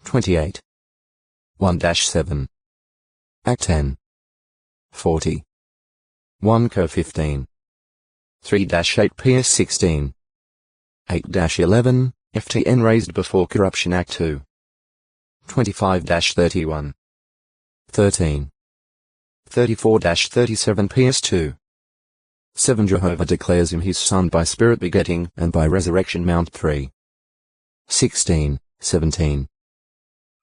28. 1-7. Act 10. 40. 1 Co 15. 3-8 PS 16. 8-11, FTN raised before corruption Act 2. 25-31. 13. 34-37 PS 2. 7 Jehovah declares him his son by spirit begetting and by resurrection Mount 3. 16, 17.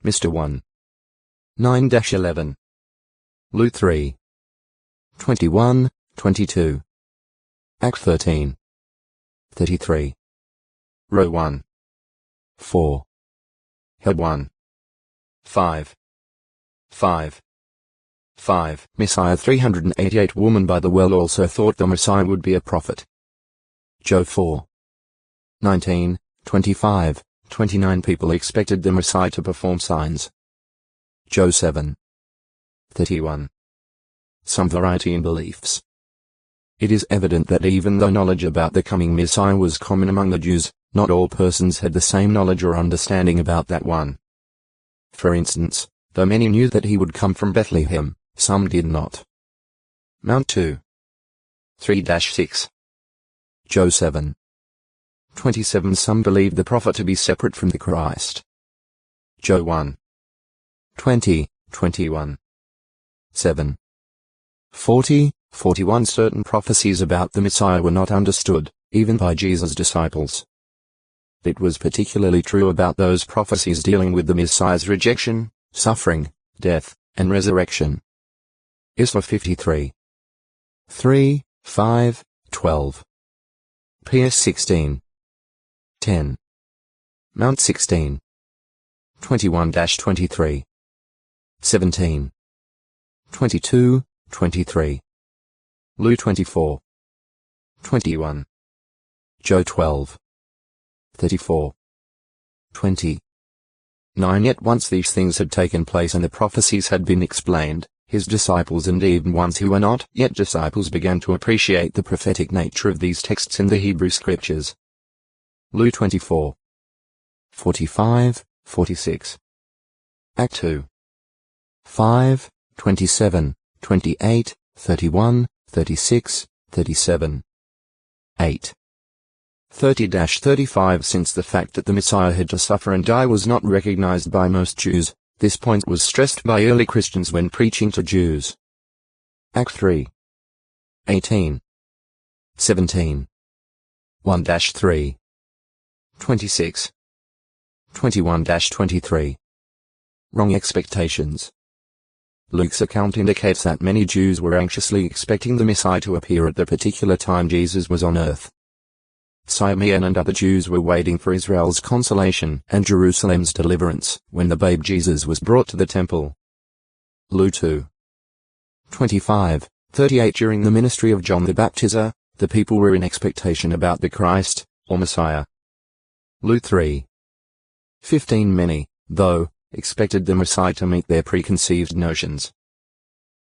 Mr. 1. 9-11. Lu 3. 21, 22. Act 13. 33. Row 1. 4. Head 1. 5. 5. 5. Messiah 388 Woman by the well also thought the Messiah would be a prophet. Joe 4. 19, 25, 29 People expected the Messiah to perform signs. Joe 7. 31. Some variety in beliefs. It is evident that even though knowledge about the coming Messiah was common among the Jews, not all persons had the same knowledge or understanding about that one. For instance, though many knew that he would come from Bethlehem, some did not. Mount 2. 3-6. Joe 7. 27 Some believed the prophet to be separate from the Christ. Joe 1. 20, 21. 7. 40, 41 Certain prophecies about the Messiah were not understood, even by Jesus' disciples. It was particularly true about those prophecies dealing with the Messiah's rejection, suffering, death, and resurrection. Isra 53. 3, 5, 12. PS 16. 10. Mount 16. 21-23. 17. 22, 23. Lu 24. 21. Joe 12. 34. 20. 9 Yet once these things had taken place and the prophecies had been explained, his disciples and even ones who were not yet disciples began to appreciate the prophetic nature of these texts in the Hebrew Scriptures. Lu 24. 45, 46. Act 2. 5, 27, 28, 31, 36, 37. 8. 30-35 Since the fact that the Messiah had to suffer and die was not recognized by most Jews, this point was stressed by early Christians when preaching to Jews. Act 3. 18. 17. 1-3. 26. 21-23. Wrong expectations. Luke's account indicates that many Jews were anxiously expecting the Messiah to appear at the particular time Jesus was on earth. Simeon and other Jews were waiting for Israel's consolation and Jerusalem's deliverance when the babe Jesus was brought to the temple. Luke 2. 25, 38 During the ministry of John the Baptizer, the people were in expectation about the Christ, or Messiah. Luke 3. 15 Many, though, expected the Messiah to meet their preconceived notions.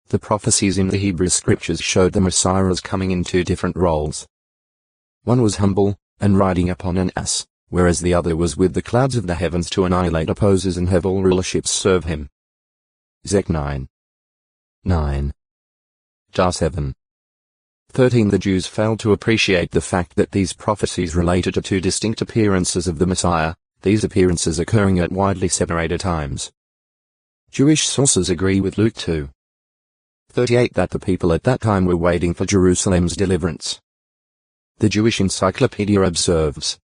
The prophecies in the Hebrew Scriptures showed the Messiah as coming in two different roles. One was humble, and riding upon an ass, whereas the other was with the clouds of the heavens to annihilate opposers and have all rulerships serve him. Zech 9. 9. Jar 7. 13 The Jews failed to appreciate the fact that these prophecies related to two distinct appearances of the Messiah, these appearances occurring at widely separated times. Jewish sources agree with Luke 2. 38 that the people at that time were waiting for Jerusalem's deliverance. The Jewish Encyclopedia observes,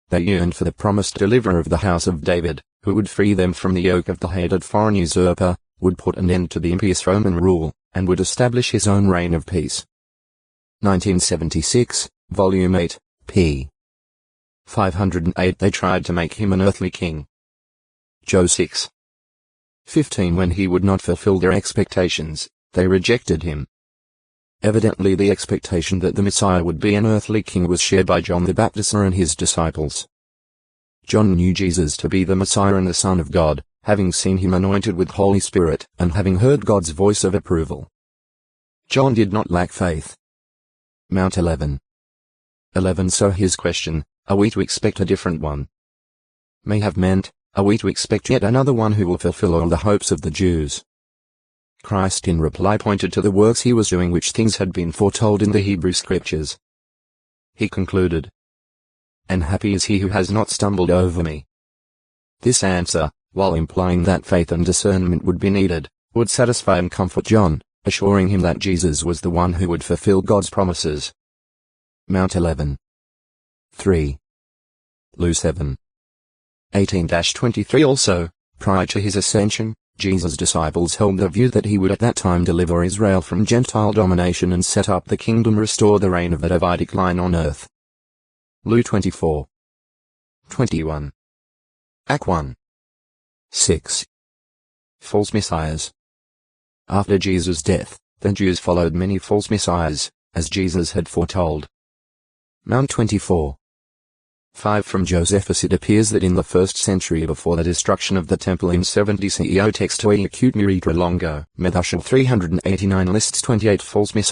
they yearned for the promised deliverer of the house of David, who would free them from the yoke of the hated foreign usurper, would put an end to the impious Roman rule, and would establish his own reign of peace. 1976, Volume 8, p. 508 They tried to make him an earthly king. Joe 6. 15 When he would not fulfill their expectations, they rejected him. Evidently the expectation that the Messiah would be an earthly king was shared by John the Baptizer and his disciples. John knew Jesus to be the Messiah and the Son of God, having seen him anointed with Holy Spirit and having heard God's voice of approval. John did not lack faith. Mount 11. 11 So his question, are we to expect a different one? May have meant, Are we to expect yet another one who will fulfill all the hopes of the Jews? Christ in reply pointed to the works he was doing, which things had been foretold in the Hebrew scriptures. He concluded, "And happy is he who has not stumbled over me." This answer, while implying that faith and discernment would be needed, would satisfy and comfort John, assuring him that Jesus was the one who would fulfill God's promises. Mount 11. 3. Lu 7. 18-23 Also, prior to his ascension, Jesus' disciples held the view that he would at that time deliver Israel from Gentile domination and set up the kingdom, restore the reign of the Davidic line on earth. Lu 24. 21. Act 1. 6. False messiahs. After Jesus' death, the Jews followed many false messiahs, as Jesus had foretold. Mount 24. 5 From Josephus it appears that in the 1st century before the destruction of the temple in 70 CE, text acute Muritra Longo, Methushal 389 lists 28 false messiahs.